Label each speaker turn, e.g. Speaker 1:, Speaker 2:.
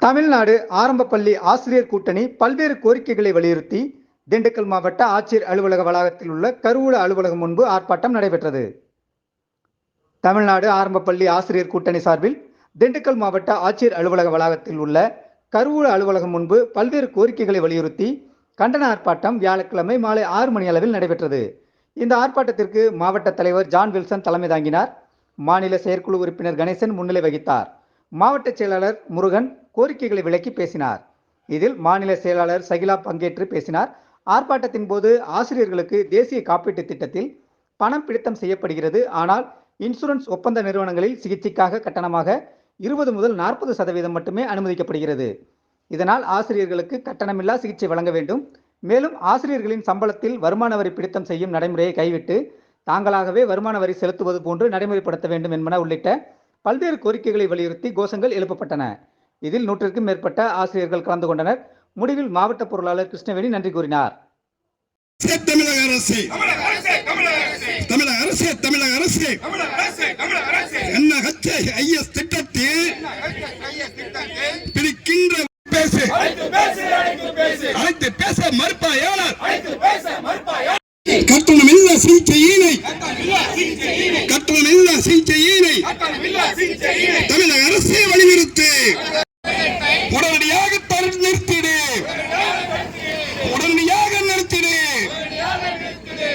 Speaker 1: தமிழ்நாடு ஆரம்ப பள்ளி ஆசிரியர் கூட்டணி பல்வேறு கோரிக்கைகளை வலியுறுத்தி திண்டுக்கல் மாவட்ட ஆட்சியர் அலுவலக வளாகத்தில் உள்ள கருவூல அலுவலகம் முன்பு ஆர்ப்பாட்டம் நடைபெற்றது. தமிழ்நாடு ஆரம்ப பள்ளி ஆசிரியர் கூட்டணி சார்பில் திண்டுக்கல் மாவட்ட ஆட்சியர் அலுவலக வளாகத்தில் உள்ள கருவூல அலுவலகம் முன்பு பல்வேறு கோரிக்கைகளை வலியுறுத்தி கண்டன ஆர்ப்பாட்டம் வியாழக்கிழமை மாலை 6 மணி அளவில் நடைபெற்றது. இந்த ஆர்ப்பாட்டத்திற்கு மாவட்ட தலைவர் ஜான் வில்சன் தலைமை தாங்கினார். மாநில செயற்குழு உறுப்பினர் கணேசன் முன்னிலை வகித்தார். மாவட்ட செயலாளர் முருகன் கோரிக்கைகளை விளக்கி பேசினார். இதில் மாநில செயலாளர் சகிலா பங்கேற்று பேசினார். ஆர்ப்பாட்டத்தின் போது ஆசிரியர்களுக்கு தேசிய காப்பீட்டு திட்டத்தில் பணம் பிடித்தம் செய்யப்படுகிறது. ஆனால் இன்சூரன்ஸ் ஒப்பந்த நிறுவனங்களில் சிகிச்சைக்காக கட்டணமாக 20 முதல் 40% மட்டுமே அனுமதிக்கப்படுகிறது. இதனால் ஆசிரியர்களுக்கு கட்டணமில்லா சிகிச்சை வழங்க வேண்டும். மேலும் ஆசிரியர்களின் சம்பளத்தில் வருமான வரி பிடித்தம் செய்யும் நடைமுறையை கைவிட்டு தாங்களாகவே வருமான வரி செலுத்துவது போன்று நடைமுறைப்படுத்த வேண்டும் என்பன உள்ளிட்ட பல்வேறு கோரிக்கைகளை வலியுறுத்தி கோஷங்கள் எழுப்பப்பட்டன. இதில் 100க்கும் மேற்பட்ட ஆசிரியர்கள் கலந்து கொண்டனர். முடிவில் மாவட்ட பொருளாளர் கிருஷ்ணவேணி நன்றி கூறினார்.
Speaker 2: கட்டணமில்லா சிகிச்சையினை தமிழக அரசே வலியுறுத்து.